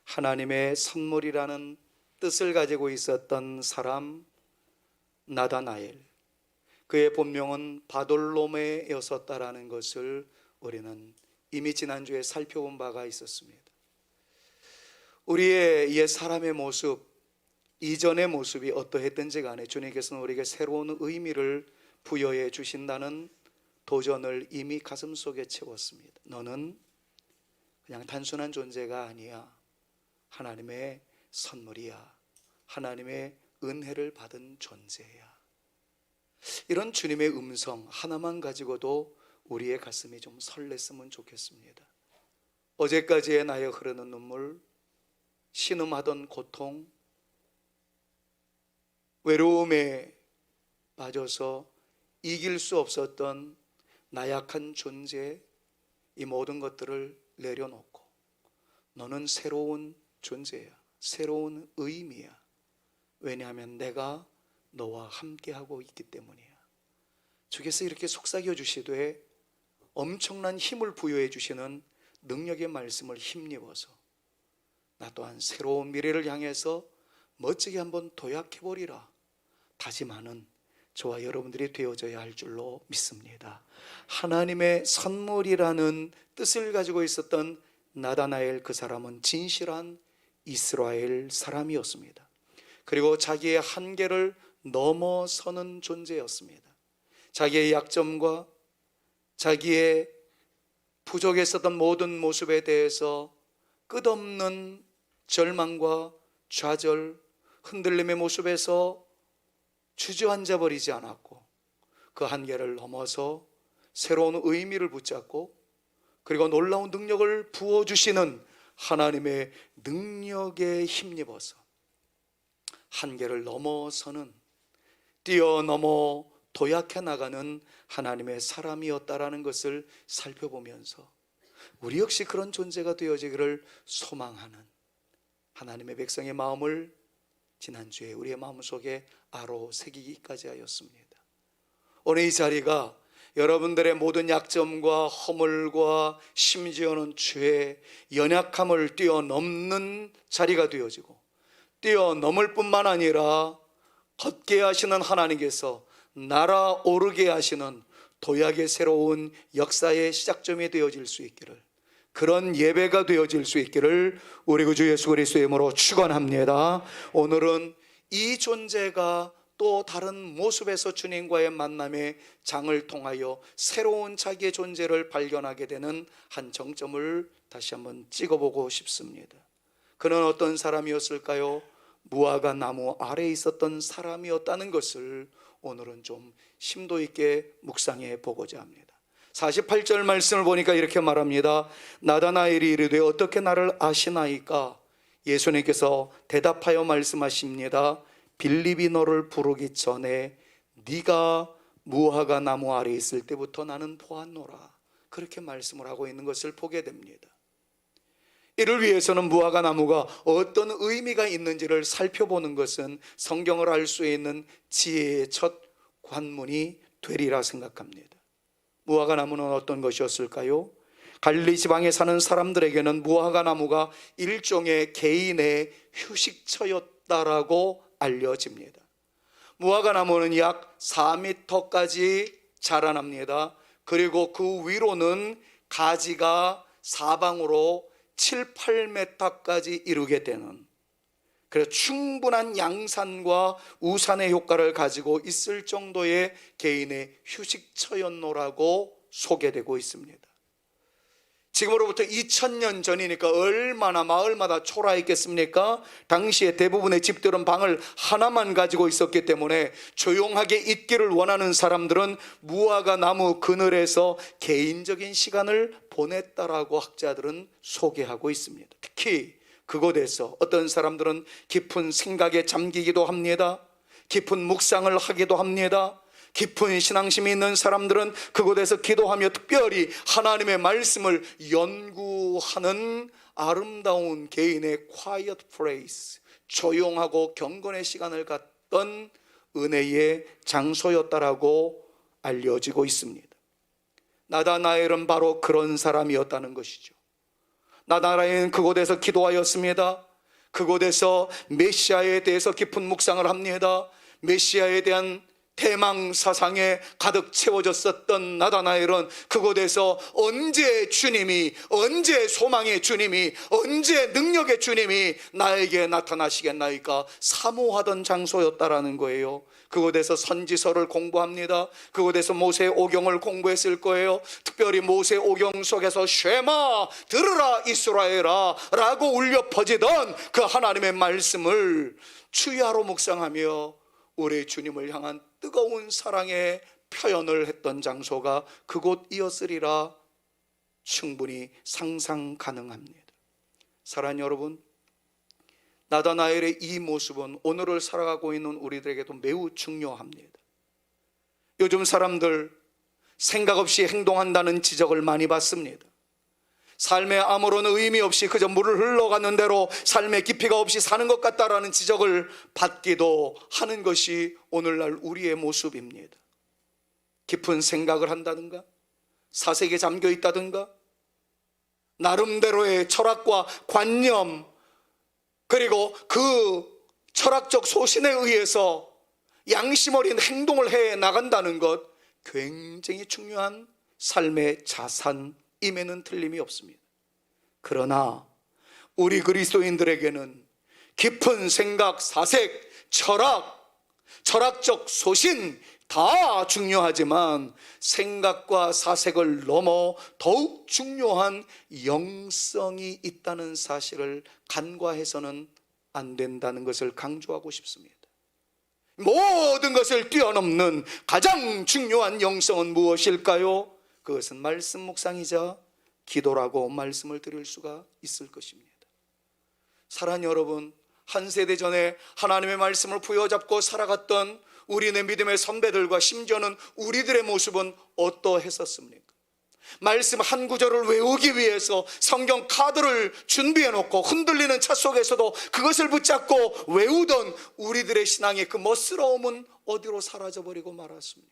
하나님의 선물이라는 뜻을 가지고 있었던 사람 나다나엘, 그의 본명은 바돌로메였었다라는 것을 우리는 이미 지난주에 살펴본 바가 있었습니다. 우리의 옛 사람의 모습, 이전의 모습이 어떠했든지 간에 주님께서는 우리에게 새로운 의미를 부여해 주신다는 도전을 이미 가슴속에 채웠습니다. 너는 그냥 단순한 존재가 아니야. 하나님의 선물이야. 하나님의 은혜를 받은 존재야. 이런 주님의 음성 하나만 가지고도 우리의 가슴이 좀 설렜으면 좋겠습니다. 어제까지의 나의 흐르는 눈물, 신음하던 고통, 외로움에 빠져서 이길 수 없었던 나약한 존재, 이 모든 것들을 내려놓고 너는 새로운 존재야. 새로운 의미야. 왜냐하면 내가 너와 함께하고 있기 때문이야. 주께서 이렇게 속삭여 주시되 엄청난 힘을 부여해 주시는 능력의 말씀을 힘입어서 나 또한 새로운 미래를 향해서 멋지게 한번 도약해보리라 다짐하는 저와 여러분들이 되어져야 할 줄로 믿습니다. 하나님의 선물이라는 뜻을 가지고 있었던 나다나엘, 그 사람은 진실한 이스라엘 사람이었습니다. 그리고 자기의 한계를 넘어서는 존재였습니다. 자기의 약점과 자기의 부족했었던 모든 모습에 대해서 끝없는 절망과 좌절, 흔들림의 모습에서 주저앉아 버리지 않았고 그 한계를 넘어서 새로운 의미를 붙잡고 그리고 놀라운 능력을 부어주시는 하나님의 능력에 힘입어서 한계를 넘어서는, 뛰어넘어 도약해 나가는 하나님의 사람이었다라는 것을 살펴보면서 우리 역시 그런 존재가 되어지기를 소망하는 하나님의 백성의 마음을 지난주에 우리의 마음속에 아로 새기기까지 하였습니다. 오늘 이 자리가 여러분들의 모든 약점과 허물과 심지어는 죄, 연약함을 뛰어넘는 자리가 되어지고 뛰어넘을 뿐만 아니라 걷게 하시는 하나님께서 날아오르게 하시는 도약의 새로운 역사의 시작점이 되어질 수 있기를, 그런 예배가 되어질 수 있기를 우리 구주 예수 그리스도의 이름으로 축원합니다. 오늘은 이 존재가 또 다른 모습에서 주님과의 만남의 장을 통하여 새로운 자기의 존재를 발견하게 되는 한 정점을 다시 한번 찍어보고 싶습니다. 그는 어떤 사람이었을까요? 무화과 나무 아래에 있었던 사람이었다는 것을 오늘은 좀 심도 있게 묵상해 보고자 합니다. 48절 말씀을 보니까 이렇게 말합니다. 나다나엘이 이르되 어떻게 나를 아시나이까? 예수님께서 대답하여 말씀하십니다. 빌립이 너를 부르기 전에 네가 무화과 나무 아래에 있을 때부터 나는 보았노라. 그렇게 말씀을 하고 있는 것을 보게 됩니다. 이를 위해서는 무화과 나무가 어떤 의미가 있는지를 살펴보는 것은 성경을 알 수 있는 지혜의 첫 관문이 되리라 생각합니다. 무화과 나무는 어떤 것이었을까요? 갈릴리 지방에 사는 사람들에게는 무화과 나무가 일종의 개인의 휴식처였다라고 알려집니다. 무화과 나무는 약 4m까지 자라납니다. 그리고 그 위로는 가지가 사방으로 7, 8m까지 이루게 되는, 그래서 충분한 양산과 우산의 효과를 가지고 있을 정도의 개인의 휴식처였노라고 소개되고 있습니다. 지금으로부터 2000년 전이니까 얼마나 마을마다 초라했겠습니까? 당시에 대부분의 집들은 방을 하나만 가지고 있었기 때문에 조용하게 있기를 원하는 사람들은 무화과 나무 그늘에서 개인적인 시간을 보냈다라고 학자들은 소개하고 있습니다. 특히 그곳에서 어떤 사람들은 깊은 생각에 잠기기도 합니다. 깊은 묵상을 하기도 합니다. 깊은 신앙심이 있는 사람들은 그곳에서 기도하며 특별히 하나님의 말씀을 연구하는 아름다운 개인의 quiet place, 조용하고 경건의 시간을 갖던 은혜의 장소였다라고 알려지고 있습니다. 나다나엘은 바로 그런 사람이었다는 것이죠. 나다나엘은 그곳에서 기도하였습니다. 그곳에서 메시아에 대해서 깊은 묵상을 합니다. 메시아에 대한 대망 사상에 가득 채워졌었던 나다나엘은 그곳에서 언제 주님이, 언제 소망의 주님이, 언제 능력의 주님이 나에게 나타나시겠나이까 사모하던 장소였다라는 거예요. 그곳에서 선지서를 공부합니다. 그곳에서 모세 오경을 공부했을 거예요. 특별히 모세 오경 속에서 쉐마 들으라 이스라엘아 라고 울려 퍼지던 그 하나님의 말씀을 주야로 묵상하며 우리 주님을 향한 뜨거운 사랑의 표현을 했던 장소가 그곳이었으리라 충분히 상상 가능합니다. 사랑하는 여러분, 나다나엘의 이 모습은 오늘을 살아가고 있는 우리들에게도 매우 중요합니다. 요즘 사람들 생각 없이 행동한다는 지적을 많이 받습니다. 삶에 아무런 의미 없이 그저 물을 흘러가는 대로 삶의 깊이가 없이 사는 것 같다라는 지적을 받기도 하는 것이 오늘날 우리의 모습입니다. 깊은 생각을 한다든가 사색에 잠겨 있다든가 나름대로의 철학과 관념 그리고 그 철학적 소신에 의해서 양심 어린 행동을 해 나간다는 것 굉장히 중요한 삶의 자산임에는 틀림이 없습니다. 그러나 우리 그리스도인들에게는 깊은 생각, 사색, 철학적 소신 다 중요하지만 생각과 사색을 넘어 더욱 중요한 영성이 있다는 사실을 간과해서는 안 된다는 것을 강조하고 싶습니다. 모든 것을 뛰어넘는 가장 중요한 영성은 무엇일까요? 그것은 말씀 묵상이자 기도라고 말씀을 드릴 수가 있을 것입니다. 사랑하는 여러분, 한 세대 전에 하나님의 말씀을 부여잡고 살아갔던 우리네 믿음의 선배들과 심지어는 우리들의 모습은 어떠했었습니까? 말씀 한 구절을 외우기 위해서 성경 카드를 준비해 놓고 흔들리는 차 속에서도 그것을 붙잡고 외우던 우리들의 신앙의 그 멋스러움은 어디로 사라져버리고 말았습니까?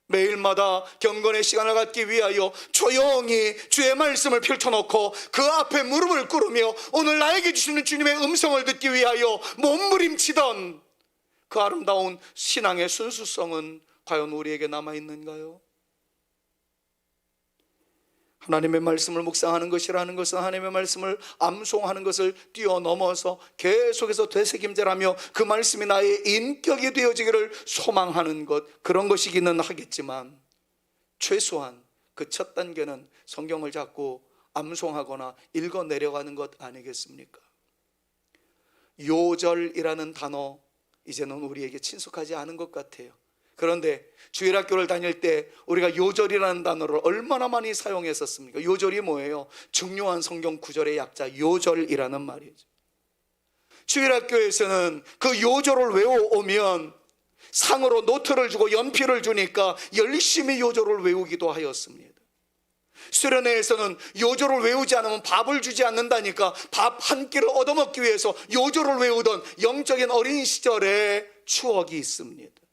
매일마다 경건의 시간을 갖기 위하여 조용히 주의 말씀을 펼쳐놓고 그 앞에 무릎을 꿇으며 오늘 나에게 주시는 주님의 음성을 듣기 위하여 몸부림치던 그 아름다운 신앙의 순수성은 과연 우리에게 남아있는가요? 하나님의 말씀을 묵상하는 것이라는 것은 하나님의 말씀을 암송하는 것을 뛰어넘어서 계속해서 되새김질하며 그 말씀이 나의 인격이 되어지기를 소망하는 것, 그런 것이기는 하겠지만 최소한 그 첫 단계는 성경을 잡고 암송하거나 읽어 내려가는 것 아니겠습니까? 요절이라는 단어 이제는 우리에게 친숙하지 않은 것 같아요. 그런데 주일학교를 다닐 때 우리가 요절이라는 단어를 얼마나 많이 사용했었습니까? 요절이 뭐예요? 중요한 성경 구절의 약자 요절이라는 말이죠. 주일학교에서는 그 요절을 외워오면 상으로 노트를 주고 연필을 주니까 열심히 요절을 외우기도 하였습니다. 수련회에서는 요절을 외우지 않으면 밥을 주지 않는다니까 밥 한 끼를 얻어먹기 위해서 요절을 외우던 영적인 어린 시절의 추억이 있습니다.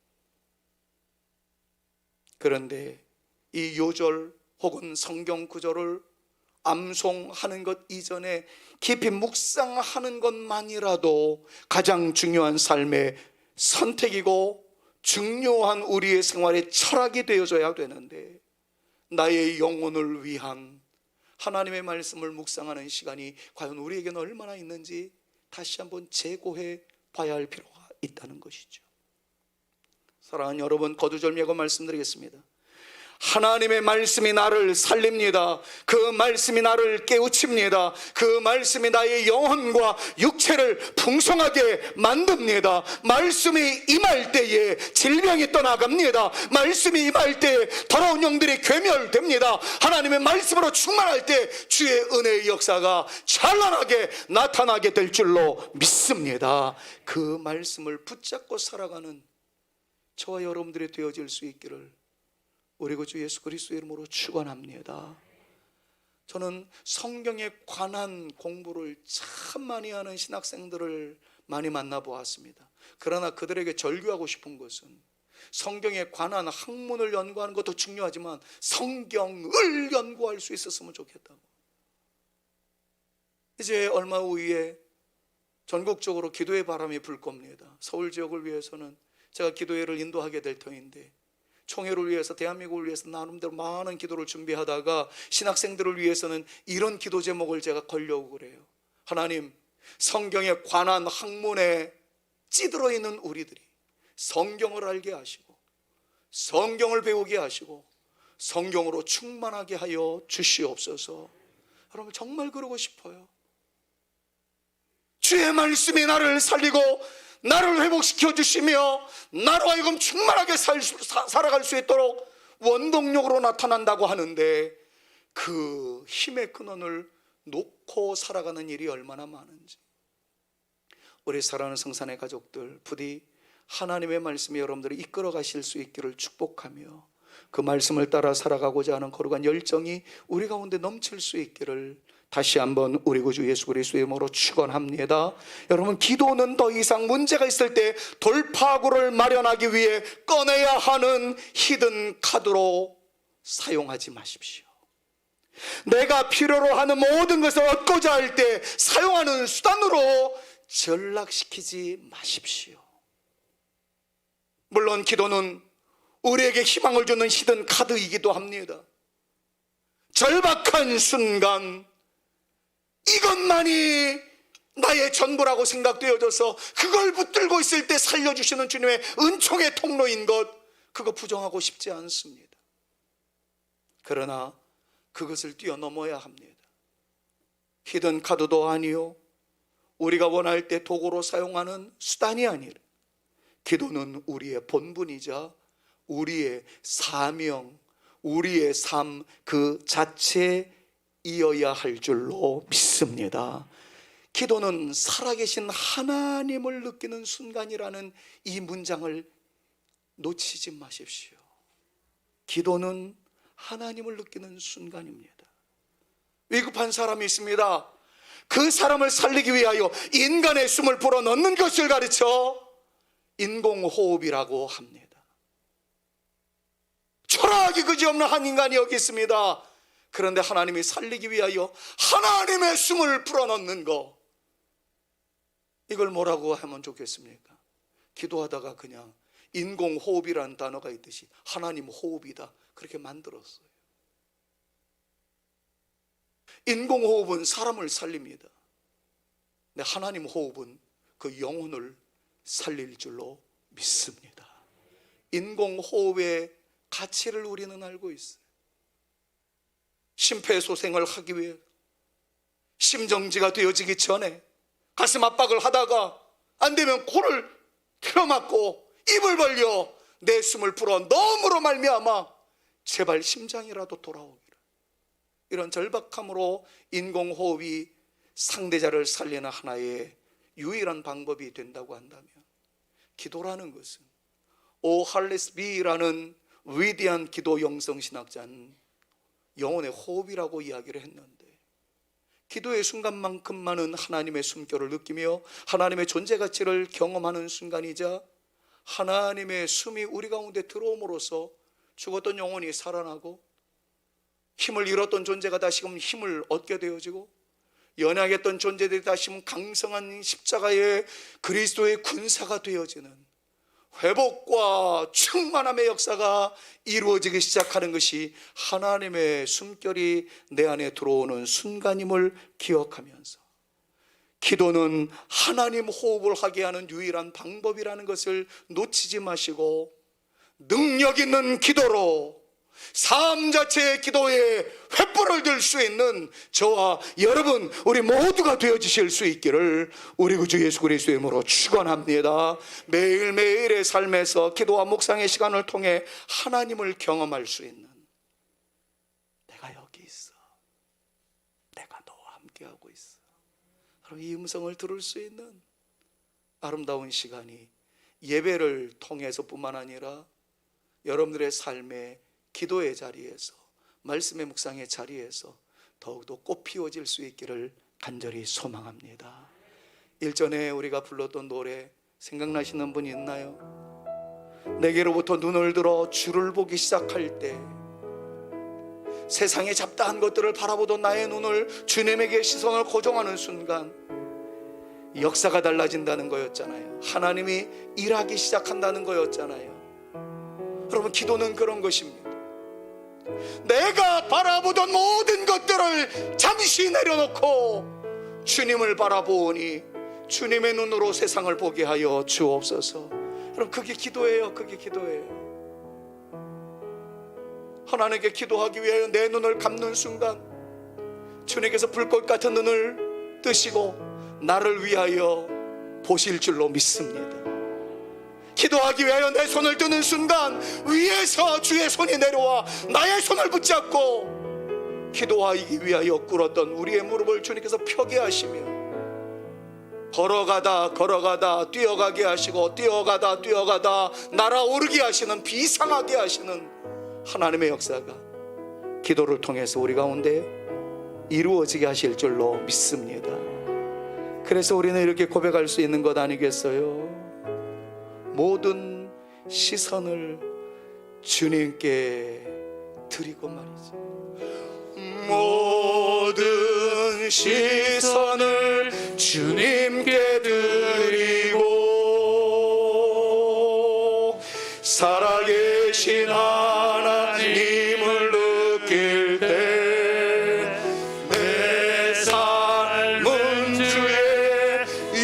그런데 이 요절 혹은 성경 구절을 암송하는 것 이전에 깊이 묵상하는 것만이라도 가장 중요한 삶의 선택이고 중요한 우리의 생활의 철학이 되어줘야 되는데 나의 영혼을 위한 하나님의 말씀을 묵상하는 시간이 과연 우리에게는 얼마나 있는지 다시 한번 재고해 봐야 할 필요가 있다는 것이죠. 사랑하는 여러분, 거두절미하고 말씀드리겠습니다. 하나님의 말씀이 나를 살립니다. 그 말씀이 나를 깨우칩니다. 그 말씀이 나의 영혼과 육체를 풍성하게 만듭니다. 말씀이 임할 때에 질병이 떠나갑니다. 말씀이 임할 때에 더러운 영들이 괴멸됩니다. 하나님의 말씀으로 충만할 때 주의 은혜의 역사가 찬란하게 나타나게 될 줄로 믿습니다. 그 말씀을 붙잡고 살아가는 저와 여러분들이 되어질 수 있기를 우리 주 예수 그리스도의 이름으로 축원합니다. 저는 성경에 관한 공부를 참 많이 하는 신학생들을 많이 만나보았습니다. 그러나 그들에게 절규하고 싶은 것은 성경에 관한 학문을 연구하는 것도 중요하지만 성경을 연구할 수 있었으면 좋겠다고. 이제 얼마 후에 전국적으로 기도의 바람이 불 겁니다. 서울 지역을 위해서는 제가 기도회를 인도하게 될 터인데, 총회를 위해서, 대한민국을 위해서 나름대로 많은 기도를 준비하다가 신학생들을 위해서는 이런 기도 제목을 제가 걸려고 그래요. 하나님, 성경에 관한 학문에 찌들어 있는 우리들이 성경을 알게 하시고 성경을 배우게 하시고 성경으로 충만하게 하여 주시옵소서. 여러분, 정말 그러고 싶어요. 주의 말씀이 나를 살리고 나를 회복시켜 주시며 나로 하여금 충만하게 살아갈 수 있도록 원동력으로 나타난다고 하는데, 그 힘의 근원을 놓고 살아가는 일이 얼마나 많은지. 우리 사랑하는 성산의 가족들, 부디 하나님의 말씀이 여러분들을 이끌어 가실 수 있기를 축복하며, 그 말씀을 따라 살아가고자 하는 거룩한 열정이 우리 가운데 넘칠 수 있기를 다시 한번 우리 구주 예수 그리스도의 이름으로 축원합니다. 여러분, 기도는 더 이상 문제가 있을 때 돌파구를 마련하기 위해 꺼내야 하는 히든 카드로 사용하지 마십시오. 내가 필요로 하는 모든 것을 얻고자 할 때 사용하는 수단으로 전락시키지 마십시오. 물론 기도는 우리에게 희망을 주는 히든 카드이기도 합니다. 절박한 순간 이것만이 나의 전부라고 생각되어져서 그걸 붙들고 있을 때 살려주시는 주님의 은총의 통로인 것, 그거 부정하고 싶지 않습니다. 그러나 그것을 뛰어넘어야 합니다. 히든 카드도 아니요, 우리가 원할 때 도구로 사용하는 수단이 아니라 기도는 우리의 본분이자 우리의 사명, 우리의 삶 그 자체이어야 할 줄로 믿습니다. 기도는 살아계신 하나님을 느끼는 순간이라는 이 문장을 놓치지 마십시오. 기도는 하나님을 느끼는 순간입니다. 위급한 사람이 있습니다. 그 사람을 살리기 위하여 인간의 숨을 불어넣는 것을 가르쳐 인공호흡이라고 합니다. 초라하기 그지없는 한 인간이 여기 있습니다. 그런데 하나님이 살리기 위하여 하나님의 숨을 불어넣는 거, 이걸 뭐라고 하면 좋겠습니까? 기도하다가 그냥 인공호흡이라는 단어가 있듯이 하나님 호흡이다, 그렇게 만들었어요. 인공호흡은 사람을 살립니다. 근데 하나님 호흡은 그 영혼을 살릴 줄로 믿습니다. 인공호흡의 가치를 우리는 알고 있어요. 심폐소생을 하기 위해 심정지가 되어지기 전에 가슴 압박을 하다가 안 되면 코를 틀어막고 입을 벌려 내 숨을 불어넣음으로 말미암아 제발 심장이라도 돌아오기를, 이런 절박함으로 인공호흡이 상대자를 살리는 하나의 유일한 방법이 된다고 한다면, 기도라는 것은 오 할레스비라는 위대한 기도 영성신학자는 영혼의 호흡이라고 이야기를 했는데, 기도의 순간만큼만은 하나님의 숨결을 느끼며 하나님의 존재 가치를 경험하는 순간이자, 하나님의 숨이 우리 가운데 들어옴으로써 죽었던 영혼이 살아나고 힘을 잃었던 존재가 다시금 힘을 얻게 되어지고, 연약했던 존재들이 다시금 강성한 십자가의 그리스도의 군사가 되어지는 회복과 충만함의 역사가 이루어지기 시작하는 것이 하나님의 숨결이 내 안에 들어오는 순간임을 기억하면서, 기도는 하나님 호흡을 하게 하는 유일한 방법이라는 것을 놓치지 마시고, 능력 있는 기도로 삶 자체의 기도에 횃불을 들 수 있는 저와 여러분, 우리 모두가 되어지실 수 있기를 우리 구주 예수 그리스도의 이름으로 축원합니다. 매일매일의 삶에서 기도와 묵상의 시간을 통해 하나님을 경험할 수 있는, 내가 여기 있어, 내가 너와 함께하고 있어, 이 음성을 들을 수 있는 아름다운 시간이 예배를 통해서 뿐만 아니라 여러분들의 삶의 기도의 자리에서, 말씀의 묵상의 자리에서 더욱더 꽃피워질 수 있기를 간절히 소망합니다. 일전에 우리가 불렀던 노래 생각나시는 분이 있나요? 내게로부터 눈을 들어 주를 보기 시작할 때 세상에 잡다한 것들을 바라보던 나의 눈을 주님에게 시선을 고정하는 순간 역사가 달라진다는 거였잖아요. 하나님이 일하기 시작한다는 거였잖아요. 여러분, 기도는 그런 것입니다. 내가 바라보던 모든 것들을 잠시 내려놓고 주님을 바라보니 주님의 눈으로 세상을 보게 하여 주옵소서. 여러분, 그게 기도예요. 그게 기도예요. 하나님께 기도하기 위하여 내 눈을 감는 순간 주님께서 불꽃 같은 눈을 뜨시고 나를 위하여 보실 줄로 믿습니다. 기도하기 위하여 내 손을 드는 순간 위에서 주의 손이 내려와 나의 손을 붙잡고 기도하기 위하여 꿇었던 우리의 무릎을 주님께서 펴게 하시며 걸어가다 뛰어가게 하시고 뛰어가다 날아오르게 하시는, 비상하게 하시는 하나님의 역사가 기도를 통해서 우리 가운데 이루어지게 하실 줄로 믿습니다. 그래서 우리는 이렇게 고백할 수 있는 것 아니겠어요? 모든 시선을 주님께 드리고 말이죠. 모든 시선을 주님께 드리고 살아계신 하나님을 느낄 때 내 삶은 주의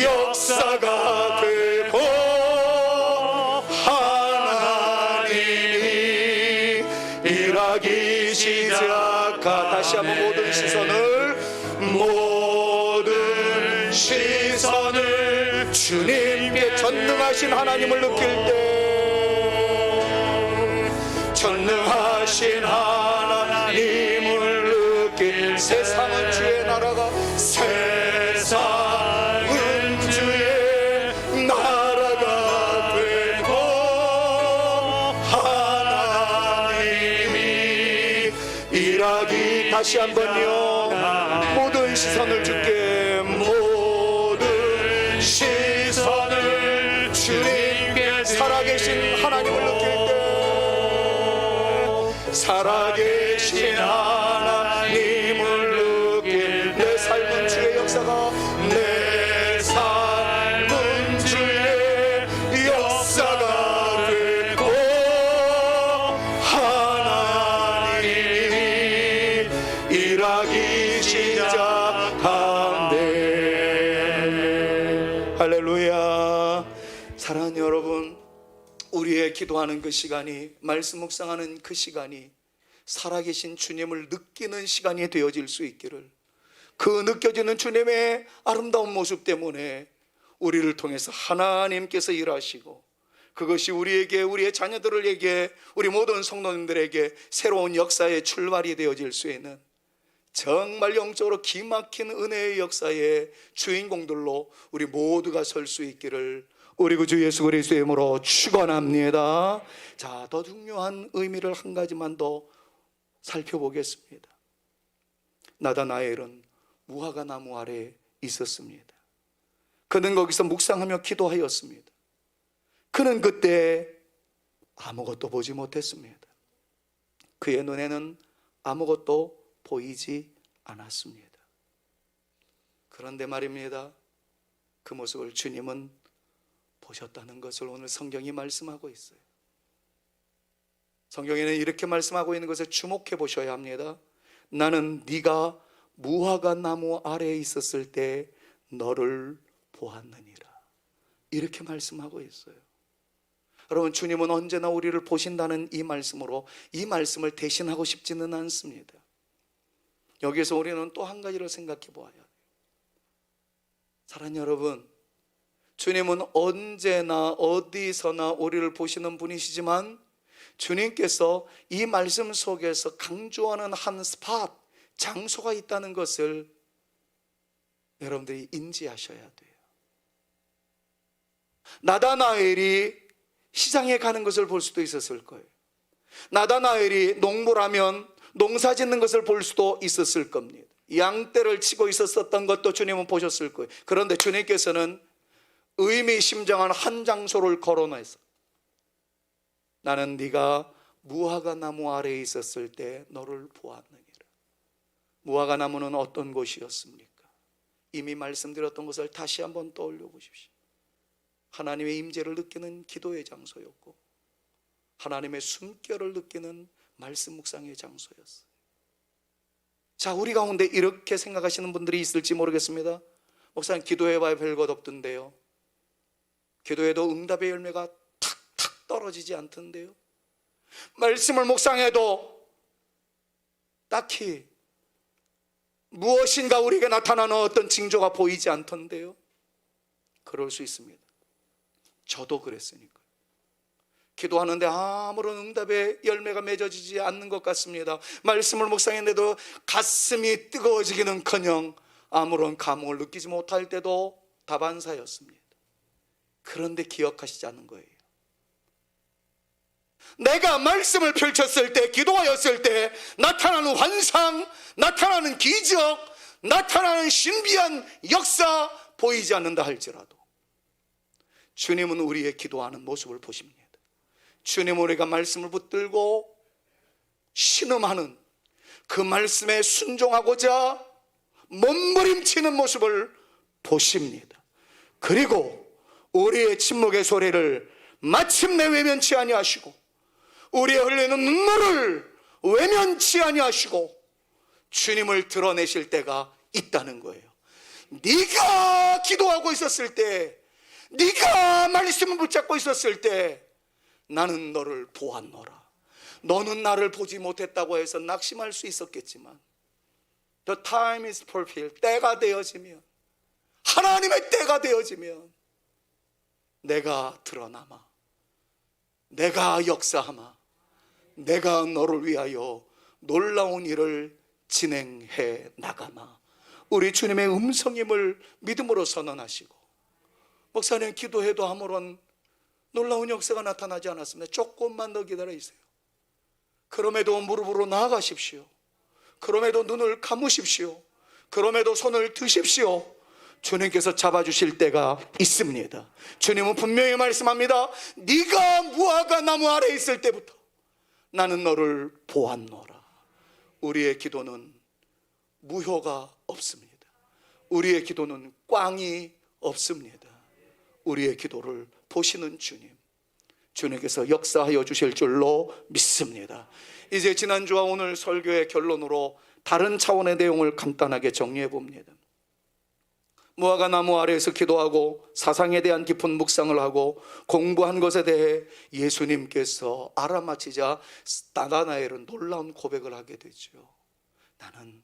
역사가 되고 하나님이 일하기 시작하. 다시 한번 모든 시선을 주님께 전능하신 하나님을 느낄 때 전능하신 하나님을 느낄 세상은 주의 나라가 되고 하나님이 일하기. 다시 한번요. 모든 시선을 주께, 모든 시선을 주님께 살아계신 하나님을 느낄 때 살아계신 하나님을 느낄 내 삶은 주의 역사가 내 삶은 주의 역사가 되고 하나님이 일하기 시작한대. 할렐루야. 사랑하는 여러분, 우리의 기도하는 그 시간이, 말씀 묵상하는 그 시간이 살아계신 주님을 느끼는 시간이 되어질 수 있기를, 그 느껴지는 주님의 아름다운 모습 때문에 우리를 통해서 하나님께서 일하시고 그것이 우리에게, 우리의 자녀들에게, 우리 모든 성도님들에게 새로운 역사의 출발이 되어질 수 있는 정말 영적으로 기막힌 은혜의 역사의 주인공들로 우리 모두가 설 수 있기를 우리 구주 예수 그리스도의 이름으로 축원합니다. 자, 더 중요한 의미를 한 가지만 더 살펴보겠습니다. 나다나엘은 무화과 나무 아래 있었습니다. 그는 거기서 묵상하며 기도하였습니다. 그는 그때 아무것도 보지 못했습니다. 그의 눈에는 아무것도 보이지 않았습니다. 그런데 말입니다, 그 모습을 주님은 보셨다는 것을 오늘 성경이 말씀하고 있어요. 성경에는 이렇게 말씀하고 있는 것에 주목해 보셔야 합니다. 나는 네가 무화과 나무 아래에 있었을 때 너를 보았느니라. 이렇게 말씀하고 있어요. 여러분, 주님은 언제나 우리를 보신다는 이 말씀으로 이 말씀을 대신하고 싶지는 않습니다. 여기에서 우리는 또 한 가지를 생각해 보아야 돼요. 사랑하는 여러분, 주님은 언제나 어디서나 우리를 보시는 분이시지만 주님께서 이 말씀 속에서 강조하는 한 스팟, 장소가 있다는 것을 여러분들이 인지하셔야 돼요. 나다나엘이 시장에 가는 것을 볼 수도 있었을 거예요. 나다나엘이 농부라면 농사 짓는 것을 볼 수도 있었을 겁니다. 양떼를 치고 있었던 것도 주님은 보셨을 거예요. 그런데 주님께서는 의미심장한 한 장소를 거론해서 나는 네가 무화과 나무 아래에 있었을 때 너를 보았느니라. 무화과 나무는 어떤 곳이었습니까? 이미 말씀드렸던 것을 다시 한번 떠올려 보십시오. 하나님의 임재를 느끼는 기도의 장소였고, 하나님의 숨결을 느끼는 말씀 묵상의 장소였어요. 자, 우리 가운데 이렇게 생각하시는 분들이 있을지 모르겠습니다. 목사님, 기도해봐야 별것 없던데요. 기도해도 응답의 열매가 탁탁 떨어지지 않던데요. 말씀을 묵상해도 딱히 무엇인가 우리에게 나타나는 어떤 징조가 보이지 않던데요. 그럴 수 있습니다. 저도 그랬으니까. 기도하는데 아무런 응답의 열매가 맺어지지 않는 것 같습니다. 말씀을 묵상했는데도 가슴이 뜨거워지기는커녕 아무런 감흥을 느끼지 못할 때도 다반사였습니다. 그런데 기억하시지 않는 거예요. 내가 말씀을 펼쳤을 때, 기도하였을 때 나타나는 환상, 나타나는 기적, 나타나는 신비한 역사 보이지 않는다 할지라도 주님은 우리의 기도하는 모습을 보십니다. 주님은 우리가 말씀을 붙들고 신음하는 그 말씀에 순종하고자 몸부림치는 모습을 보십니다. 그리고 우리의 침묵의 소리를 마침내 외면치 아니하시고, 우리의 흘리는 눈물을 외면치 아니하시고 주님을 드러내실 때가 있다는 거예요. 네가 기도하고 있었을 때, 네가 말씀을 붙잡고 있었을 때 나는 너를 보았노라. 너는 나를 보지 못했다고 해서 낙심할 수 있었겠지만, The time is fulfilled. 때가 되어지면, 하나님의 때가 되어지면 내가 드러나마, 내가 역사하마, 내가 너를 위하여 놀라운 일을 진행해 나가마. 우리 주님의 음성임을 믿음으로 선언하시고, 목사님, 기도해도 아무런 놀라운 역사가 나타나지 않았습니다. 조금만 더 기다려 있어요. 그럼에도 무릎으로 나아가십시오. 그럼에도 눈을 감으십시오. 그럼에도 손을 드십시오. 주님께서 잡아주실 때가 있습니다. 주님은 분명히 말씀합니다. 네가 무화과 나무 아래 있을 때부터 나는 너를 보았노라. 우리의 기도는 무효가 없습니다. 우리의 기도는 꽝이 없습니다. 우리의 기도를 보시는 주님, 주님께서 역사하여 주실 줄로 믿습니다. 이제 지난주와 오늘 설교의 결론으로 다른 차원의 내용을 간단하게 정리해 봅니다. 무화과 나무 아래에서 기도하고 사상에 대한 깊은 묵상을 하고 공부한 것에 대해 예수님께서 알아맞히자 나다나엘은 놀라운 고백을 하게 되죠. 나는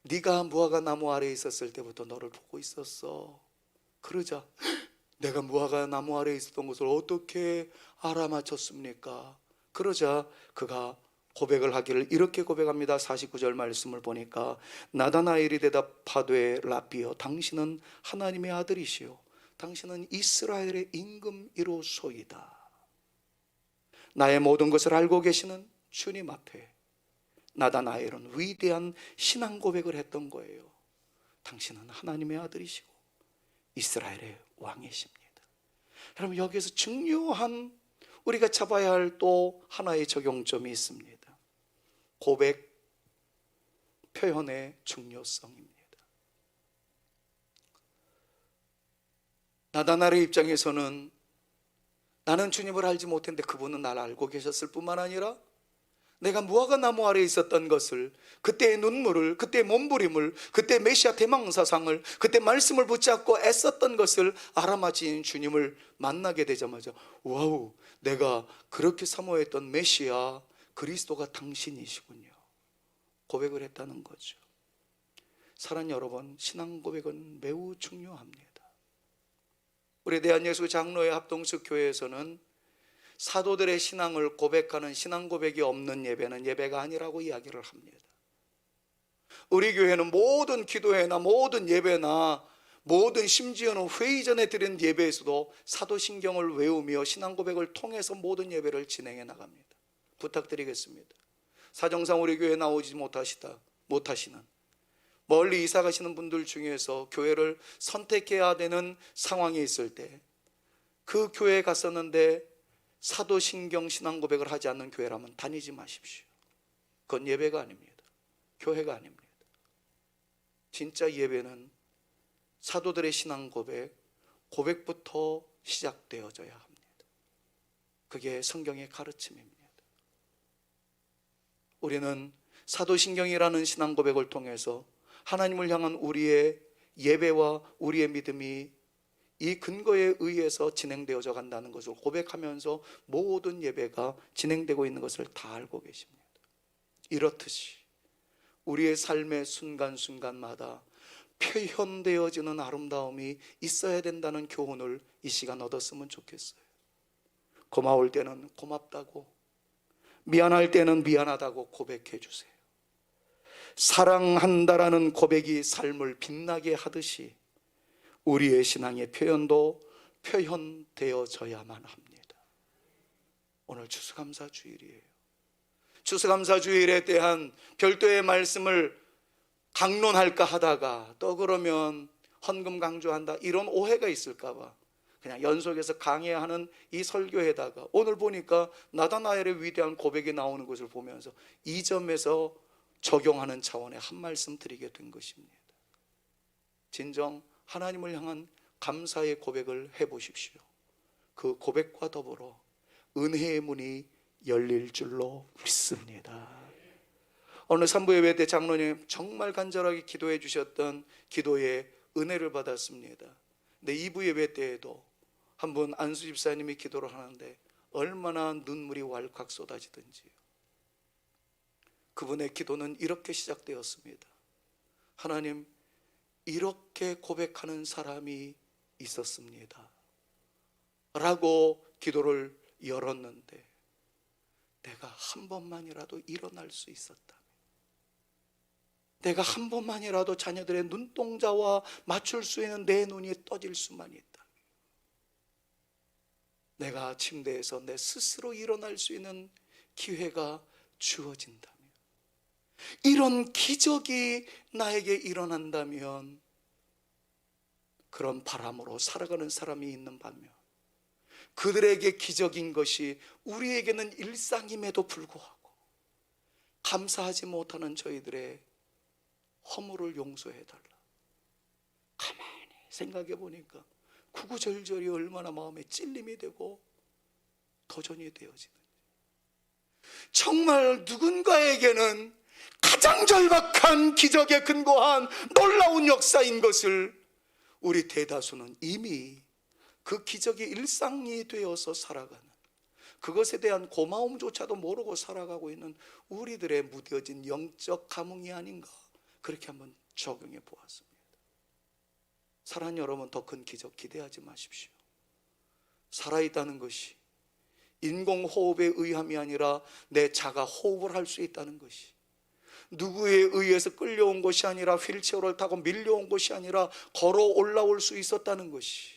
네가 무화과 나무 아래에 있었을 때부터 너를 보고 있었어. 그러자 내가 무화과 나무 아래에 있었던 것을 어떻게 알아맞혔습니까? 그러자 그가 고백을 하기를 이렇게 고백합니다. 49절 말씀을 보니까 나다나엘이 대답하되 라비여, 당신은 하나님의 아들이시오. 당신은 이스라엘의 임금이로소이다. 나의 모든 것을 알고 계시는 주님 앞에 나다나엘은 위대한 신앙 고백을 했던 거예요. 당신은 하나님의 아들이시고 이스라엘의 왕이십니다. 여러분, 여기에서 중요한 우리가 잡아야 할 또 하나의 적용점이 있습니다. 고백 표현의 중요성입니다. 나다나엘의 입장에서는 나는 주님을 알지 못했는데 그분은 나를 알고 계셨을 뿐만 아니라 내가 무화과 나무 아래에 있었던 것을, 그때의 눈물을, 그때의 몸부림을, 그때 메시아 대망사상을, 그때 말씀을 붙잡고 애썼던 것을 알아맞힌 주님을 만나게 되자마자 와우, 내가 그렇게 사모했던 메시아 그리스도가 당신이시군요, 고백을 했다는 거죠. 사랑하는 여러분, 신앙 고백은 매우 중요합니다. 우리 대한예수 장로회 합동수 교회에서는 사도들의 신앙을 고백하는 신앙 고백이 없는 예배는 예배가 아니라고 이야기를 합니다. 우리 교회는 모든 기도회나 모든 예배나 모든, 심지어는 회의 전에 드린 예배에서도 사도신경을 외우며 신앙 고백을 통해서 모든 예배를 진행해 나갑니다. 부탁드리겠습니다. 사정상 우리 교회에 나오지 못하시는 멀리 이사 가시는 분들 중에서 교회를 선택해야 되는 상황이 있을 때 그 교회에 갔었는데 사도신경 신앙 고백을 하지 않는 교회라면 다니지 마십시오. 그건 예배가 아닙니다. 교회가 아닙니다. 진짜 예배는 사도들의 신앙 고백부터 시작되어져야 합니다. 그게 성경의 가르침입니다. 우리는 사도신경이라는 신앙 고백을 통해서 하나님을 향한 우리의 예배와 우리의 믿음이 이 근거에 의해서 진행되어져 간다는 것을 고백하면서 모든 예배가 진행되고 있는 것을 다 알고 계십니다. 이렇듯이 우리의 삶의 순간순간마다 표현되어지는 아름다움이 있어야 된다는 교훈을 이 시간 얻었으면 좋겠어요. 고마울 때는 고맙다고, 미안할 때는 미안하다고 고백해 주세요. 사랑한다라는 고백이 삶을 빛나게 하듯이 우리의 신앙의 표현도 표현되어져야만 합니다. 오늘 추수감사 주일이에요. 추수감사 주일에 대한 별도의 말씀을 강론할까 하다가 또 그러면 헌금 강조한다 이런 오해가 있을까 봐 그냥 연속해서 강해하는 이 설교에다가 오늘 보니까 나다나엘의 위대한 고백이 나오는 것을 보면서 이 점에서 적용하는 차원의 한 말씀 드리게 된 것입니다. 진정 하나님을 향한 감사의 고백을 해보십시오. 그 고백과 더불어 은혜의 문이 열릴 줄로 믿습니다. 오늘 3부 예배 때 장로님 정말 간절하게 기도해 주셨던 기도에 은혜를 받았습니다. 근데 2부 예배 때에도 한 분 안수 집사님이 기도를 하는데 얼마나 눈물이 왈칵 쏟아지든지요. 그분의 기도는 이렇게 시작되었습니다. 하나님, 이렇게 고백하는 사람이 있었습니다 라고 기도를 열었는데 내가 한 번만이라도 일어날 수 있었다면, 내가 한 번만이라도 자녀들의 눈동자와 맞출 수 있는 내 눈이 떠질 수만 있다면, 내가 침대에서 내 스스로 일어날 수 있는 기회가 주어진다면, 이런 기적이 나에게 일어난다면 그런 바람으로 살아가는 사람이 있는 반면 그들에게 기적인 것이 우리에게는 일상임에도 불구하고 감사하지 못하는 저희들의 허물을 용서해달라. 가만히 생각해 보니까 구구절절이 얼마나 마음에 찔림이 되고 도전이 되어지는지. 정말 누군가에게는 가장 절박한 기적에 근거한 놀라운 역사인 것을 우리 대다수는 이미 그 기적이 일상이 되어서 살아가는, 그것에 대한 고마움조차도 모르고 살아가고 있는 우리들의 무뎌진 영적 감흥이 아닌가, 그렇게 한번 적용해 보았습니다. 사랑하는 여러분, 더 큰 기적 기대하지 마십시오. 살아있다는 것이 인공호흡에 의함이 아니라 내 자가 호흡을 할 수 있다는 것이, 누구에 의해서 끌려온 것이 아니라 휠체어를 타고 밀려온 것이 아니라 걸어 올라올 수 있었다는 것이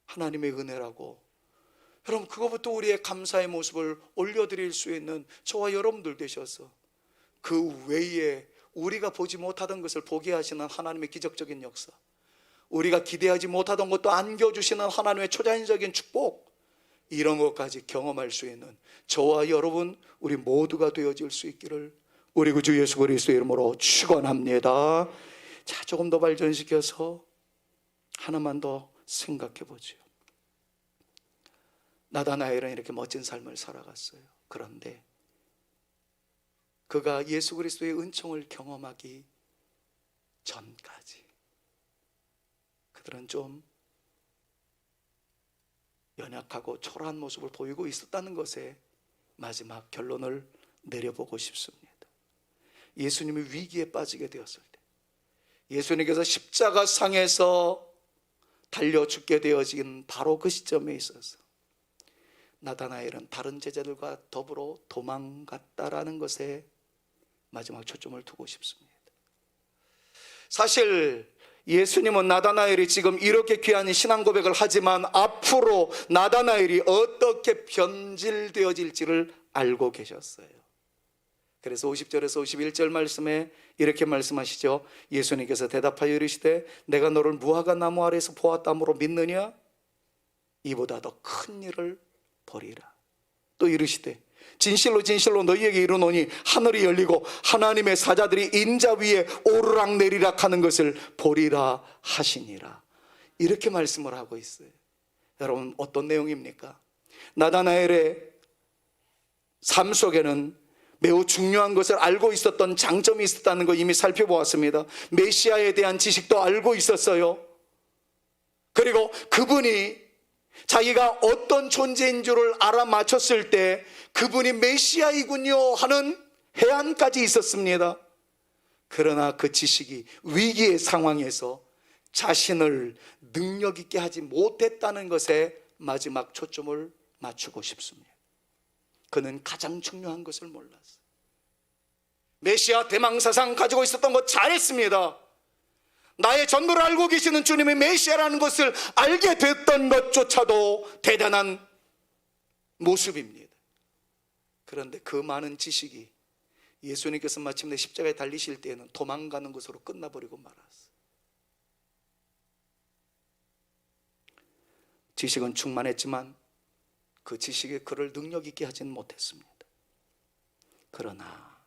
하나님의 은혜라고, 여러분 그거부터 우리의 감사의 모습을 올려드릴 수 있는 저와 여러분들 되셔서 그 외에 우리가 보지 못하던 것을 보게 하시는 하나님의 기적적인 역사, 우리가 기대하지 못하던 것도 안겨주시는 하나님의 초자연적인 축복, 이런 것까지 경험할 수 있는 저와 여러분 우리 모두가 되어질 수 있기를 우리 구주 예수 그리스도의 이름으로 축원합니다. 자, 조금 더 발전시켜서 하나만 더 생각해 보죠. 나다나엘은 이렇게 멋진 삶을 살아갔어요. 그런데 그가 예수 그리스도의 은총을 경험하기 전까지 그들은 좀 연약하고 초라한 모습을 보이고 있었다는 것에 마지막 결론을 내려보고 싶습니다. 예수님이 위기에 빠지게 되었을 때, 예수님께서 십자가상에서 달려 죽게 되어진 바로 그 시점에 있어서 나다나엘은 다른 제자들과 더불어 도망갔다라는 것에 마지막 초점을 두고 싶습니다. 사실 예수님은 나다나엘이 지금 이렇게 귀한 신앙 고백을 하지만 앞으로 나다나엘이 어떻게 변질되어질지를 알고 계셨어요. 그래서 50절에서 51절 말씀에 이렇게 말씀하시죠. 예수님께서 대답하여 이르시되 내가 너를 무화과 나무 아래에서 보았다므로 믿느냐? 이보다 더 큰 일을 보리라. 또 이르시되 진실로 진실로 너희에게 이르노니 하늘이 열리고 하나님의 사자들이 인자 위에 오르락 내리락 하는 것을 보리라 하시니라. 이렇게 말씀을 하고 있어요. 여러분, 어떤 내용입니까? 나다나엘의 삶 속에는 매우 중요한 것을 알고 있었던 장점이 있었다는 거 이미 살펴보았습니다. 메시아에 대한 지식도 알고 있었어요. 그리고 그분이 자기가 어떤 존재인 줄을 알아맞혔을 때 그분이 메시아이군요 하는 해안까지 있었습니다. 그러나 그 지식이 위기의 상황에서 자신을 능력 있게 하지 못했다는 것에 마지막 초점을 맞추고 싶습니다. 그는 가장 중요한 것을 몰랐어요. 메시아 대망사상 가지고 있었던 것 잘했습니다. 나의 전부를 알고 계시는 주님이 메시아라는 것을 알게 됐던 것조차도 대단한 모습입니다. 그런데 그 많은 지식이 예수님께서 마침내 십자가에 달리실 때에는 도망가는 것으로 끝나버리고 말았어요. 지식은 충만했지만 그 지식이 그를 능력 있게 하지는 못했습니다. 그러나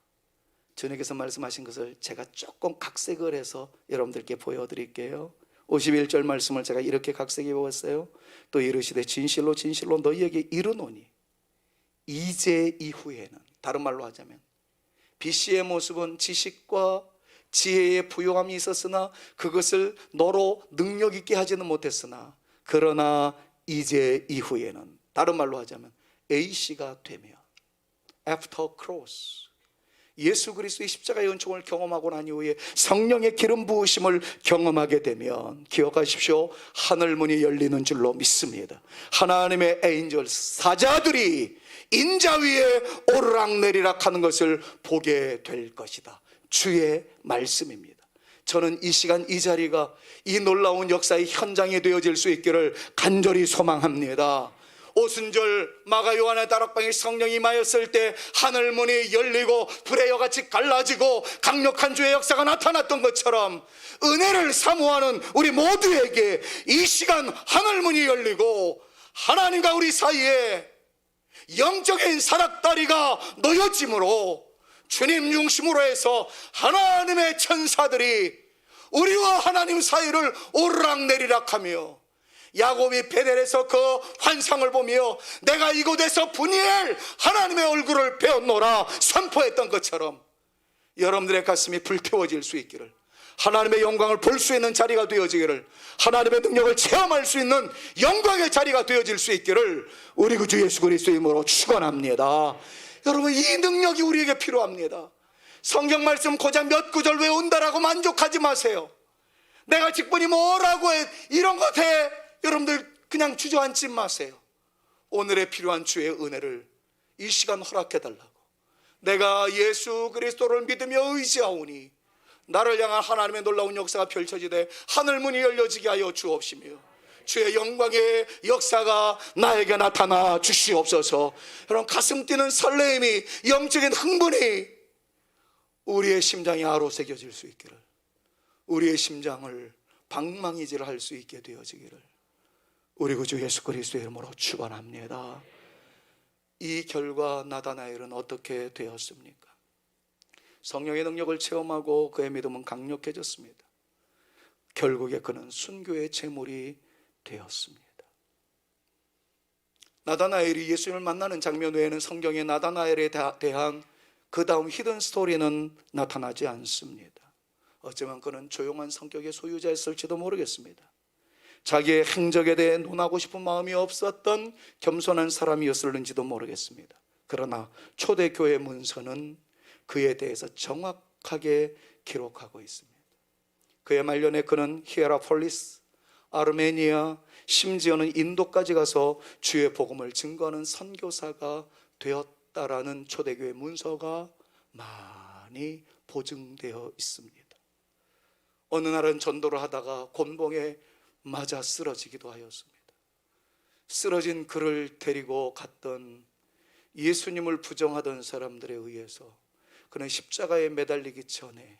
주님께서 말씀하신 것을 제가 조금 각색을 해서 여러분들께 보여드릴게요. 51절 말씀을 제가 이렇게 각색해 보았어요. 또 이르시되 진실로 진실로 너희에게 이르노니 이제 이후에는, 다른 말로 하자면 BC의 모습은 지식과 지혜의 부요함이 있었으나 그것을 너로 능력 있게 하지는 못했으나 그러나 이제 이후에는, 다른 말로 하자면 AC가 되며 After cross, 예수 그리스도의 십자가의 은총을 경험하고 난 이후에 성령의 기름 부으심을 경험하게 되면 기억하십시오. 하늘 문이 열리는 줄로 믿습니다. 하나님의 에인절 사자들이 인자 위에 오르락내리락 하는 것을 보게 될 것이다. 주의 말씀입니다. 저는 이 시간 이 자리가 이 놀라운 역사의 현장이 되어질 수 있기를 간절히 소망합니다. 오순절 마가 요한의 다락방에 성령이 임하였을 때 하늘문이 열리고 불의 여같이 갈라지고 강력한 주의 역사가 나타났던 것처럼 은혜를 사모하는 우리 모두에게 이 시간 하늘문이 열리고 하나님과 우리 사이에 영적인 사닥다리가 놓여짐으로 주님 중심으로 해서 하나님의 천사들이 우리와 하나님 사이를 오르락내리락하며 야곱이 베델에서 그 환상을 보며 내가 이곳에서 분이엘 하나님의 얼굴을 배웠노라 선포했던 것처럼 여러분들의 가슴이 불태워질 수 있기를, 하나님의 영광을 볼 수 있는 자리가 되어지기를, 하나님의 능력을 체험할 수 있는 영광의 자리가 되어질 수 있기를 우리 구주 예수 그리스도의 이름으로 축원합니다. 여러분, 이 능력이 우리에게 필요합니다. 성경 말씀 고작 몇 구절 외운다라고 만족하지 마세요. 내가 직분이 뭐라고 해 이런 것에 여러분들 그냥 주저앉지 마세요. 오늘의 필요한 주의 은혜를 이 시간 허락해달라고. 내가 예수 그리스도를 믿으며 의지하오니 나를 향한 하나님의 놀라운 역사가 펼쳐지되 하늘문이 열려지게 하여 주옵시며 주의 영광의 역사가 나에게 나타나 주시옵소서. 여러분, 가슴 뛰는 설레임이, 영적인 흥분이 우리의 심장에 아로새겨질 수 있기를, 우리의 심장을 방망이질 할 수 있게 되어지기를 우리 구주 예수 그리스도의 이름으로 축원합니다. 이 결과 나다나엘은 어떻게 되었습니까? 성령의 능력을 체험하고 그의 믿음은 강력해졌습니다. 결국에 그는 순교의 제물이 되었습니다. 나다나엘이 예수님을 만나는 장면 외에는 성경에 나다나엘에 대한 그 다음 히든 스토리는 나타나지 않습니다. 어쩌면 그는 조용한 성격의 소유자였을지도 모르겠습니다. 자기의 행적에 대해 논하고 싶은 마음이 없었던 겸손한 사람이었을는지도 모르겠습니다. 그러나 초대교회 문서는 그에 대해서 정확하게 기록하고 있습니다. 그의 말년에 그는 히에라폴리스, 아르메니아, 심지어는 인도까지 가서 주의 복음을 증거하는 선교사가 되었다라는 초대교회 문서가 많이 보증되어 있습니다. 어느 날은 전도를 하다가 곤봉에 맞아 쓰러지기도 하였습니다. 쓰러진 그를 데리고 갔던 예수님을 부정하던 사람들에 의해서 그는 십자가에 매달리기 전에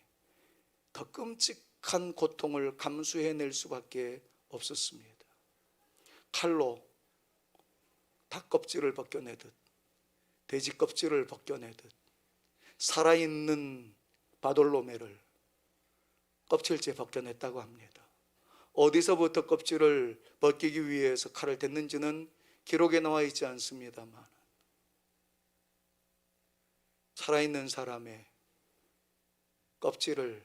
더 끔찍한 고통을 감수해낼 수밖에 없었습니다. 칼로 닭껍질을 벗겨내듯 돼지 껍질을 벗겨내듯 살아있는 바돌로메를 껍질째 벗겨냈다고 합니다. 어디서부터 껍질을 벗기기 위해서 칼을 댔는지는 기록에 나와 있지 않습니다만, 살아있는 사람의 껍질을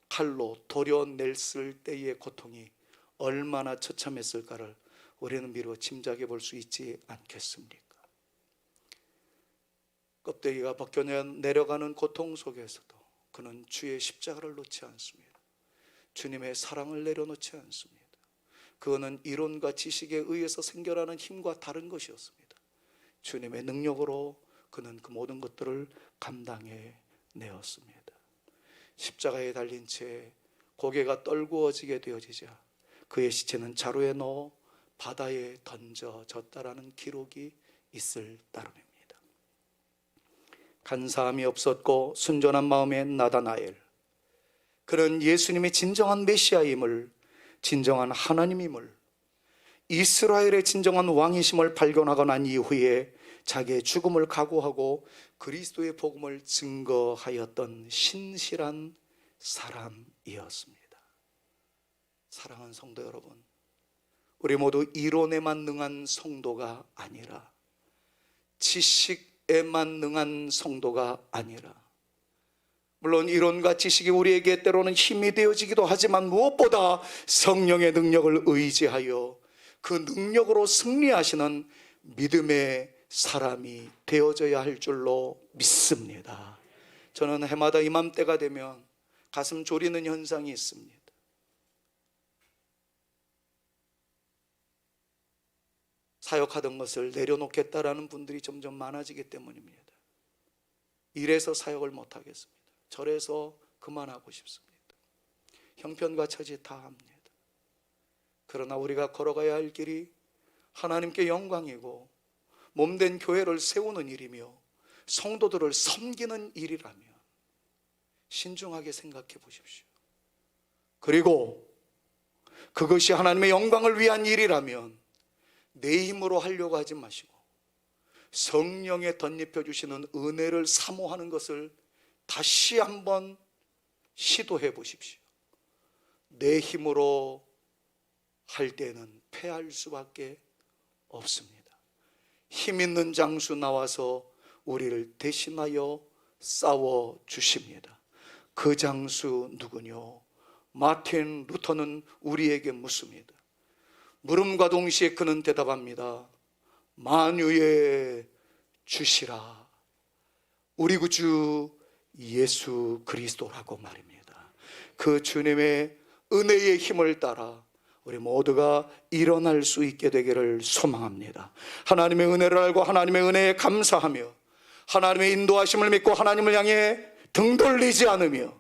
칼로 도려냈을 때의 고통이 얼마나 처참했을까를 우리는 미루어 짐작해 볼 수 있지 않겠습니까? 껍데기가 벗겨져 내려가는 고통 속에서도 그는 주의 십자가를 놓지 않습니다. 주님의 사랑을 내려놓지 않습니다. 그거는 이론과 지식에 의해서 생겨나는 힘과 다른 것이었습니다. 주님의 능력으로 그는 그 모든 것들을 감당해 내었습니다. 십자가에 달린 채 고개가 떨구어지게 되어지자 그의 시체는 자루에 넣어 바다에 던져졌다라는 기록이 있을 따름입니다. 간사함이 없었고 순전한 마음의 나다나엘, 그는 예수님이 진정한 메시아임을, 진정한 하나님임을, 이스라엘의 진정한 왕이심을 발견하고 난 이후에 자기의 죽음을 각오하고 그리스도의 복음을 증거하였던 신실한 사람이었습니다. 사랑하는 성도 여러분, 우리 모두 이론에만 능한 성도가 아니라, 지식에만 능한 성도가 아니라, 물론 이론과 지식이 우리에게 때로는 힘이 되어지기도 하지만 무엇보다 성령의 능력을 의지하여 그 능력으로 승리하시는 믿음의 사람이 되어져야 할 줄로 믿습니다. 저는 해마다 이맘때가 되면 가슴 졸이는 현상이 있습니다. 사역하던 것을 내려놓겠다라는 분들이 점점 많아지기 때문입니다. 이래서 사역을 못하겠습니다. 저래서 그만하고 싶습니다. 형편과 처지 다 합니다. 그러나 우리가 걸어가야 할 길이 하나님께 영광이고 몸된 교회를 세우는 일이며 성도들을 섬기는 일이라면 신중하게 생각해 보십시오. 그리고 그것이 하나님의 영광을 위한 일이라면 내 힘으로 하려고 하지 마시고 성령에 덧입혀 주시는 은혜를 사모하는 것을 다시 한번 시도해 보십시오. 내 힘으로 할 때는 패할 수밖에 없습니다. 힘 있는 장수 나와서 우리를 대신하여 싸워 주십니다. 그 장수 누구뇨? 마틴 루터는 우리에게 묻습니다. 물음과 동시에 그는 대답합니다. 만유의 주시라, 우리 구주 예수 그리스도라고 말입니다. 그 주님의 은혜의 힘을 따라 우리 모두가 일어날 수 있게 되기를 소망합니다. 하나님의 은혜를 알고 하나님의 은혜에 감사하며 하나님의 인도하심을 믿고 하나님을 향해 등 돌리지 않으며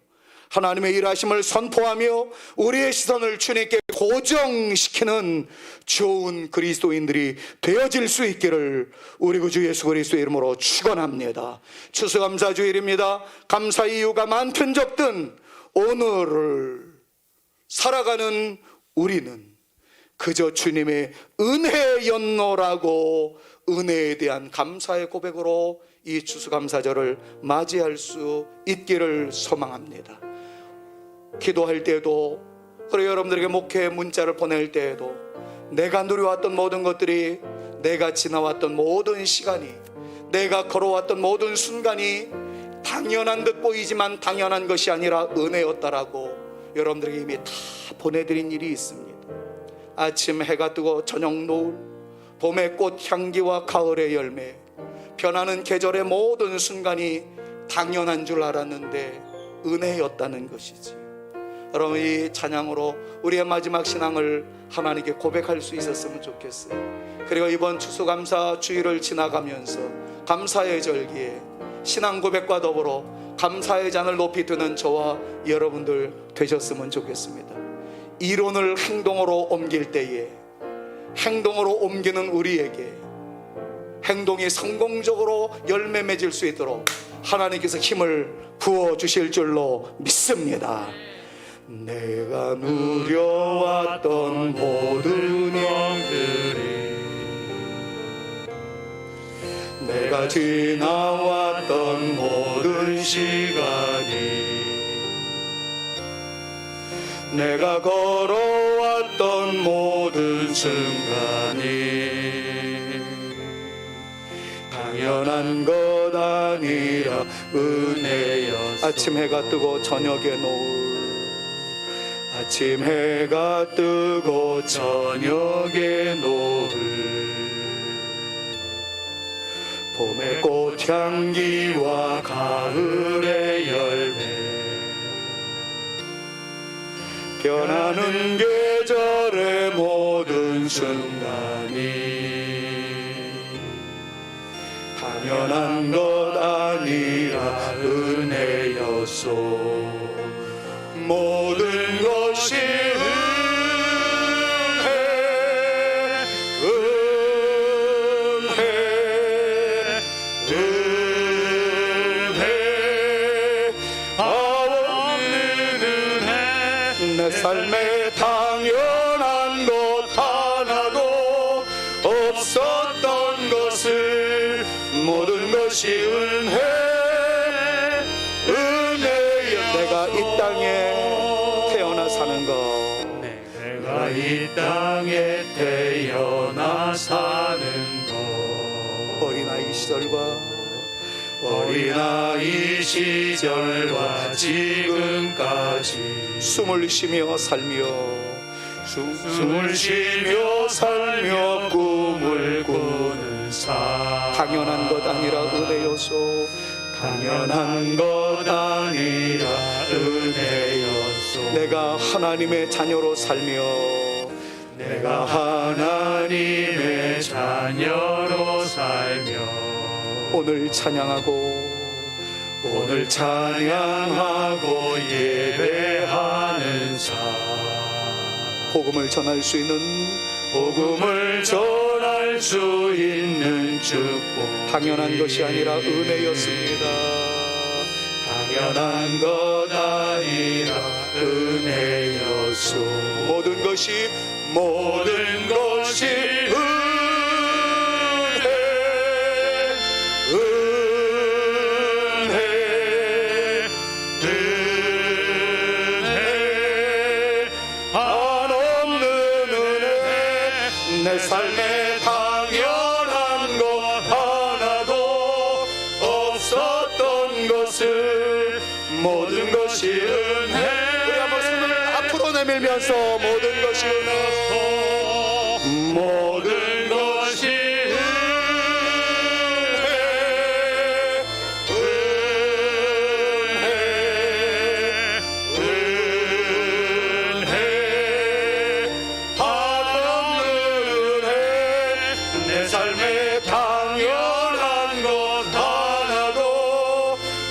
하나님의 일하심을 선포하며 우리의 시선을 주님께 고정시키는 좋은 그리스도인들이 되어질 수 있기를 우리 구주 예수 그리스도의 이름으로 축원합니다. 추수감사주일입니다. 감사 이유가 많든 적든 오늘을 살아가는 우리는 그저 주님의 은혜였노라고 은혜에 대한 감사의 고백으로 이 추수감사절을 맞이할 수 있기를 소망합니다. 기도할 때도, 그리고 여러분들에게 목회 문자를 보낼 때에도 내가 누려왔던 모든 것들이, 내가 지나왔던 모든 시간이, 내가 걸어왔던 모든 순간이 당연한 듯 보이지만 당연한 것이 아니라 은혜였다라고 여러분들에게 이미 다 보내드린 일이 있습니다. 아침 해가 뜨고 저녁 노을, 봄의 꽃 향기와 가을의 열매, 변하는 계절의 모든 순간이 당연한 줄 알았는데 은혜였다는 것이지. 여러분, 이 찬양으로 우리의 마지막 신앙을 하나님께 고백할 수 있었으면 좋겠어요. 그리고 이번 추수감사 주일을 지나가면서 감사의 절기에 신앙 고백과 더불어 감사의 잔을 높이 드는 저와 여러분들 되셨으면 좋겠습니다. 이론을 행동으로 옮길 때에 행동으로 옮기는 우리에게 행동이 성공적으로 열매 맺을 수 있도록 하나님께서 힘을 부어주실 줄로 믿습니다. 내가 누려왔던 모든 영들이 내가 지나왔던 모든 시간이, 내가 걸어왔던 모든 순간이 당연한 것 아니라 은혜였어. 아침 해가 뜨고 저녁에 노을, 아침 해가 뜨고 저녁에 노을, 봄의 꽃향기와 가을의 열매, 변하는 계절의 모든 순간이 당연한 것 아니라 은혜였소. 모든 것이 내 삶에 당연한 것 하나도 없었던 것을, 모든 것이 은혜여. 내가 이 땅에 태어나 사는 것, 내가 이 땅에 태어나 사는 것, 어린아이 시절과 지금까지 숨을 쉬며 살며 꿈을 꾸는 삶, 당연한 것 아니라 은혜였소. 당연한 것 아니라 은혜였소. 내가 하나님의 자녀로 살며, 내가 하나님의 자녀로 살며 오늘 찬양하고 예배하는 삶, 복음을 전할 수 있는 축복, 당연한 것이 아니라 은혜였습니다. 당연한 것 아니라 은혜였소. 모든 것이 내 삶에 당연한 것 하나도 없었던 것을, 모든 것이 은혜. 우리 한번 손을 앞으로 내밀면서 모든 것이 은혜, 모든 것이 내 삶에 당연한 것 하나도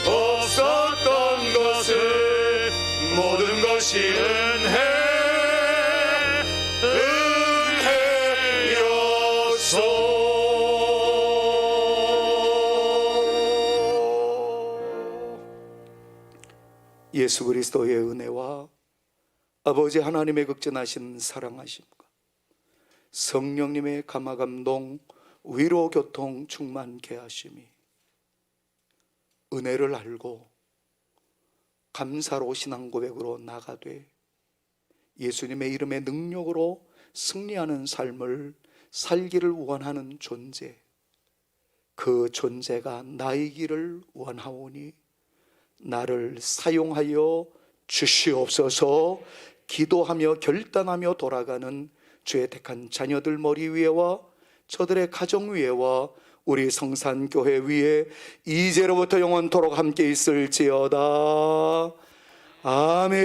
없었던 것을, 모든 것이 은혜였소. 예수 그리스도의 은혜와 아버지 하나님의 극진하신 사랑하심과 성령님의 감화감동 위로 교통 충만케 하심이, 은혜를 알고 감사로 신앙 고백으로 나가되 예수님의 이름의 능력으로 승리하는 삶을 살기를 원하는 존재, 그 존재가 나이기를 원하오니 나를 사용하여 주시옵소서. 기도하며 결단하며 돌아가는 주의 택한 자녀들 머리 위에와 저들의 가정 위에와 우리 성산교회 위에 이제로부터 영원토록 함께 있을지어다. 아멘.